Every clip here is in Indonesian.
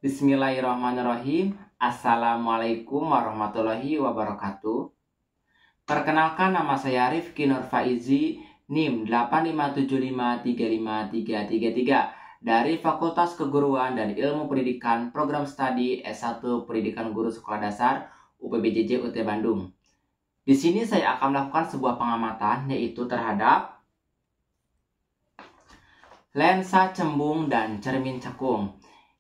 Bismillahirrahmanirrahim. Assalamualaikum warahmatullahi wabarakatuh. Perkenalkan, nama saya Rifki Nur Faizi, NIM 857535333 dari Fakultas Keguruan dan Ilmu Pendidikan Program Studi S1 Pendidikan Guru Sekolah Dasar UPBJJ UT Bandung. Di sini saya akan melakukan sebuah pengamatan, yaitu terhadap lensa cembung dan cermin cekung.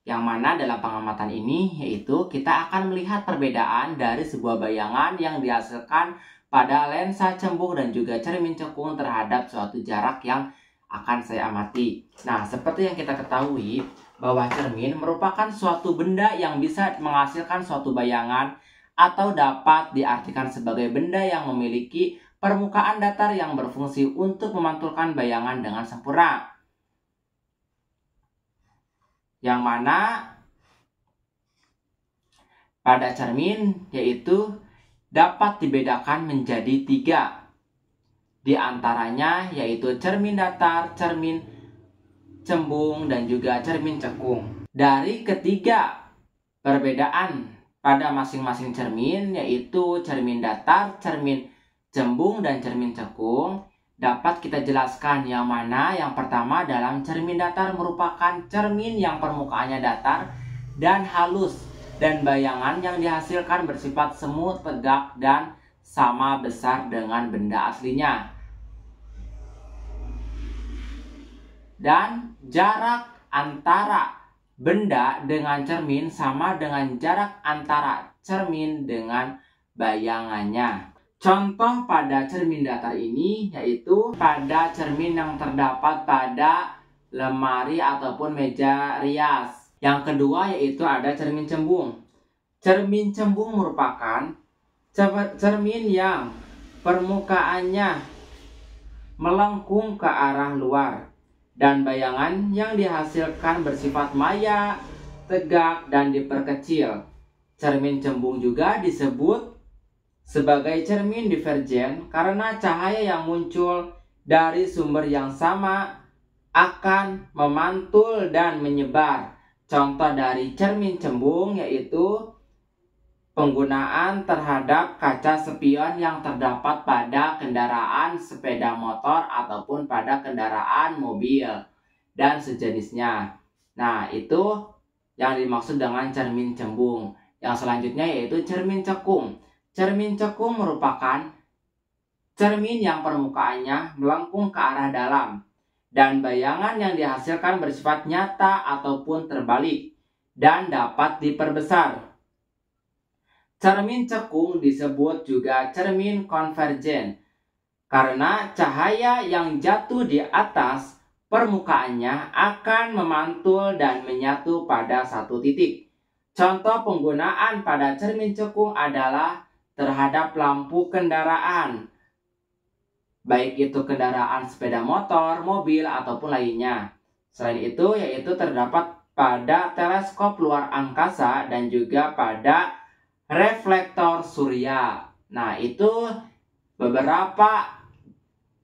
Yang mana dalam pengamatan ini yaitu kita akan melihat perbedaan dari sebuah bayangan yang dihasilkan pada lensa cembung dan juga cermin cekung terhadap suatu jarak yang akan saya amati. Nah, seperti yang kita ketahui bahwa cermin merupakan suatu benda yang bisa menghasilkan suatu bayangan atau dapat diartikan sebagai benda yang memiliki permukaan datar yang berfungsi untuk memantulkan bayangan dengan sempurna. Yang mana pada cermin yaitu dapat dibedakan menjadi 3. Di antaranya yaitu cermin datar, cermin cembung, dan juga cermin cekung. Dari ketiga perbedaan pada masing-masing cermin yaitu cermin datar, cermin cembung, dan cermin cekung, dapat kita jelaskan yang mana yang pertama dalam cermin datar merupakan cermin yang permukaannya datar dan halus dan bayangan yang dihasilkan bersifat semu, tegak, dan sama besar dengan benda aslinya. Dan jarak antara benda dengan cermin sama dengan jarak antara cermin dengan bayangannya. Contoh pada cermin datar ini yaitu pada cermin yang terdapat pada lemari ataupun meja rias. Yang kedua yaitu ada cermin cembung. Cermin cembung merupakan cermin yang permukaannya melengkung ke arah luar dan bayangan yang dihasilkan bersifat maya, tegak, dan diperkecil. Cermin cembung juga disebut sebagai cermin divergen karena cahaya yang muncul dari sumber yang sama akan memantul dan menyebar. Contoh dari cermin cembung yaitu penggunaan terhadap kaca spion yang terdapat pada kendaraan sepeda motor ataupun pada kendaraan mobil dan sejenisnya. Nah, itu yang dimaksud dengan cermin cembung. Yang selanjutnya yaitu cermin cekung. Cermin cekung merupakan cermin yang permukaannya melengkung ke arah dalam dan bayangan yang dihasilkan bersifat nyata ataupun terbalik dan dapat diperbesar. Cermin cekung disebut juga cermin konvergen karena cahaya yang jatuh di atas permukaannya akan memantul dan menyatu pada satu titik. Contoh penggunaan pada cermin cekung adalah terhadap lampu kendaraan, baik itu kendaraan sepeda motor, mobil, ataupun lainnya. Selain itu yaitu terdapat pada teleskop luar angkasa dan juga pada reflektor surya. Nah, itu beberapa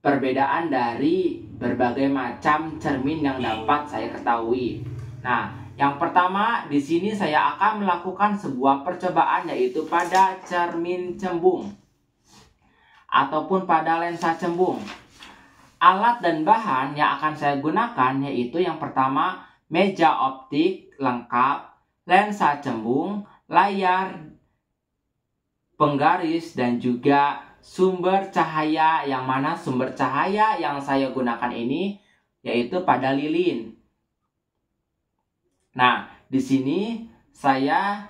perbedaan dari berbagai macam cermin yang dapat saya ketahui. Nah, yang pertama di sini saya akan melakukan sebuah percobaan yaitu pada cermin cembung ataupun pada lensa cembung. Alat dan bahan yang akan saya gunakan yaitu yang pertama meja optik lengkap, lensa cembung, layar penggaris, dan juga sumber cahaya, yang mana sumber cahaya yang saya gunakan ini yaitu pada lilin. Nah, di sini saya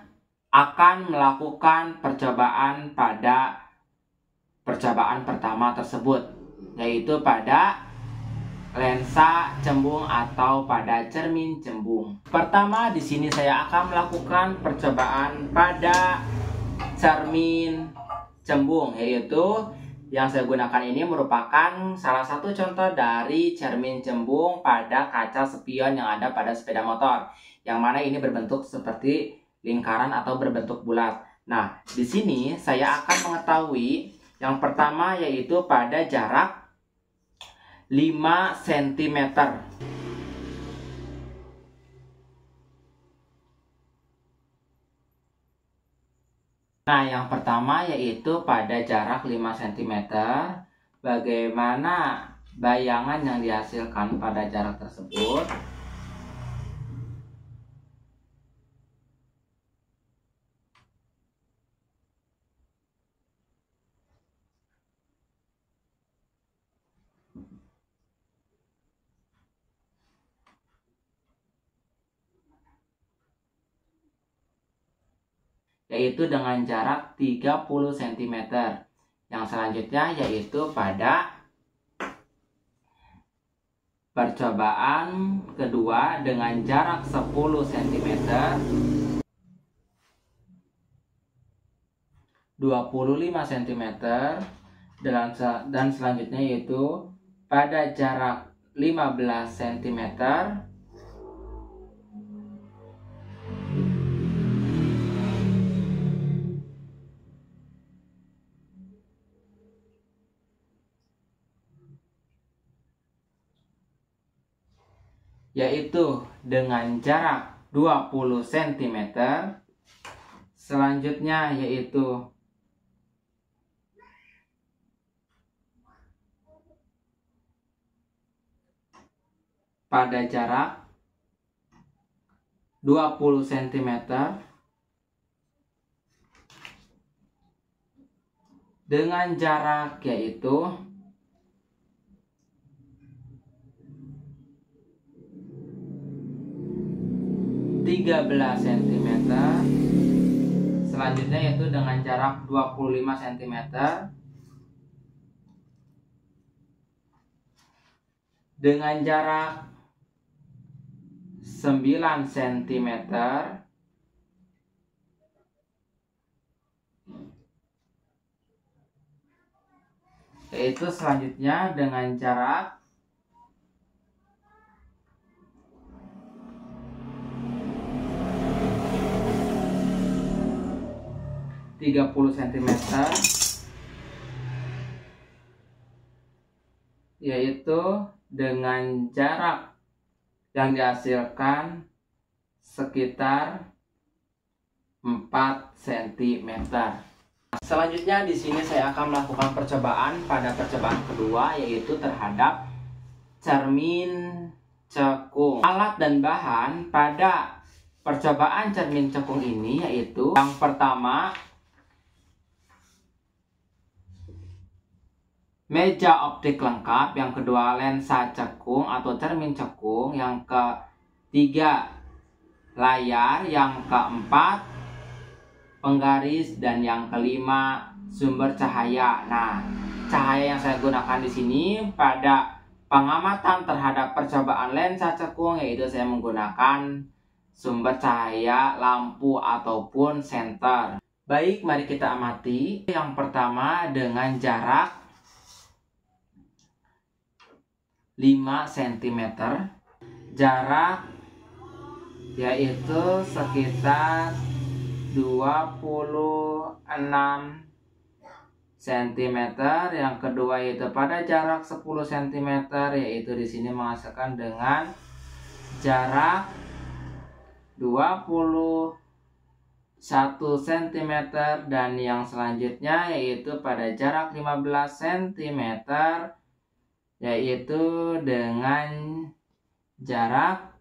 akan melakukan percobaan pada percobaan pertama tersebut, yaitu pada lensa cembung atau pada cermin cembung. Pertama, di sini saya akan melakukan percobaan pada cermin cembung, yaitu yang saya gunakan ini merupakan salah satu contoh dari cermin cembung pada kaca spion yang ada pada sepeda motor, yang mana ini berbentuk seperti lingkaran atau berbentuk bulat. Nah, di sini saya akan mengetahui yang pertama yaitu pada jarak 5 cm. Nah, yang pertama yaitu pada jarak 5 cm. Bagaimana bayangan yang dihasilkan pada jarak tersebut? Yaitu dengan jarak 30 cm. Yang selanjutnya yaitu pada percobaan kedua dengan jarak 10 cm, 25 cm, dan selanjutnya yaitu pada jarak 15 cm, yaitu dengan jarak 20 cm. Selanjutnya yaitu pada jarak 20 cm dengan jarak yaitu 13 cm. Selanjutnya yaitu dengan jarak 25 cm dengan jarak 9 cm, yaitu selanjutnya dengan jarak 30 cm, yaitu dengan jarak yang dihasilkan sekitar 4 cm. Selanjutnya di sini saya akan melakukan percobaan pada percobaan kedua, yaitu terhadap cermin cekung. Alat dan bahan pada percobaan cermin cekung ini yaitu yang pertama meja optik lengkap, yang kedua lensa cekung atau cermin cekung, yang ketiga layar, yang keempat penggaris, dan yang kelima sumber cahaya. Nah, cahaya yang saya gunakan di sini pada pengamatan terhadap percobaan lensa cekung yaitu saya menggunakan sumber cahaya lampu ataupun senter. Baik, mari kita amati. Yang pertama dengan jarak 5 cm, jarak yaitu sekitar 26 cm. Yang kedua yaitu pada jarak 10 cm, yaitu di sini menghasilkan dengan jarak 21 cm, dan yang selanjutnya yaitu pada jarak 15 cm, yaitu dengan jarak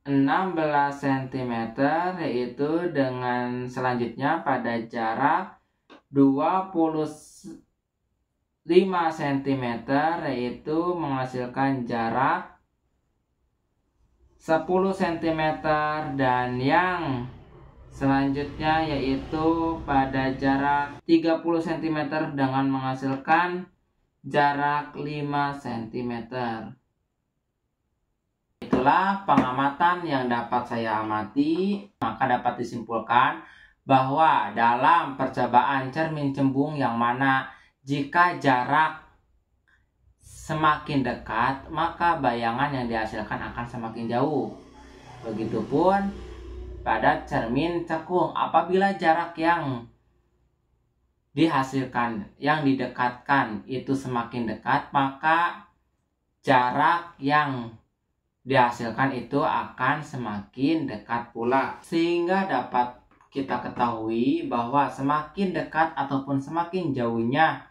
16 cm, yaitu dengan selanjutnya pada jarak 25 cm, yaitu menghasilkan jarak 10 cm, dan yang selanjutnya yaitu pada jarak 30 cm dengan menghasilkan jarak 5 cm. Itulah pengamatan yang dapat saya amati. Maka dapat disimpulkan bahwa dalam percobaan cermin cembung yang mana jika jarak semakin dekat maka bayangan yang dihasilkan akan semakin jauh. Begitupun pada cermin cekung, apabila jarak yang dihasilkan, yang didekatkan itu semakin dekat, maka jarak yang dihasilkan itu akan semakin dekat pula. Sehingga dapat kita ketahui bahwa semakin dekat ataupun semakin jauhnya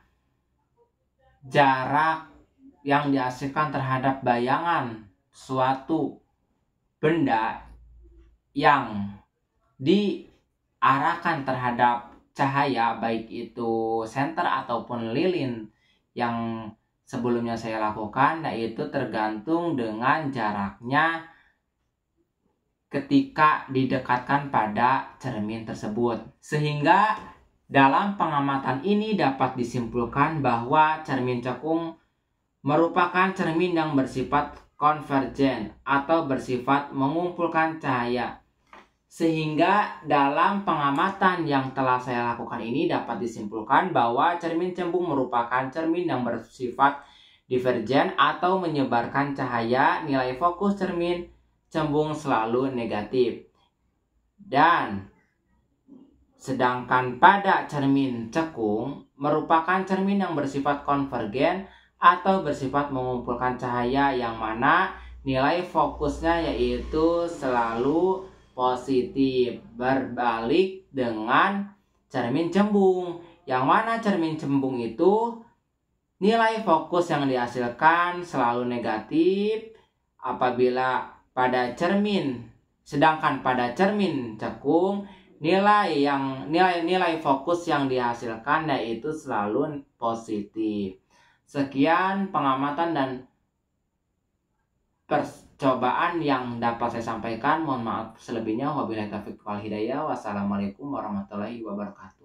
jarak yang dihasilkan terhadap bayangan suatu benda yang diarahkan terhadap cahaya, baik itu senter ataupun lilin yang sebelumnya saya lakukan, yaitu tergantung dengan jaraknya ketika didekatkan pada cermin tersebut. Sehingga dalam pengamatan ini dapat disimpulkan bahwa cermin cekung merupakan cermin yang bersifat konvergen atau bersifat mengumpulkan cahaya. Sehingga dalam pengamatan yang telah saya lakukan ini dapat disimpulkan bahwa cermin cembung merupakan cermin yang bersifat divergen atau menyebarkan cahaya. Nilai fokus cermin cembung selalu negatif. Dan sedangkan pada cermin cekung merupakan cermin yang bersifat konvergen atau bersifat mengumpulkan cahaya, yang mana nilai fokusnya yaitu selalu positif, berbalik dengan cermin cembung, yang mana cermin cembung itu nilai fokus yang dihasilkan selalu negatif apabila pada cermin, sedangkan pada cermin cekung nilai fokus yang dihasilkan yaitu selalu positif. Sekian pengamatan dan percobaan yang dapat saya sampaikan. Mohon maaf selebihnya. Wabillahi taufiq wal hidayah. Wassalamualaikum warahmatullahi wabarakatuh.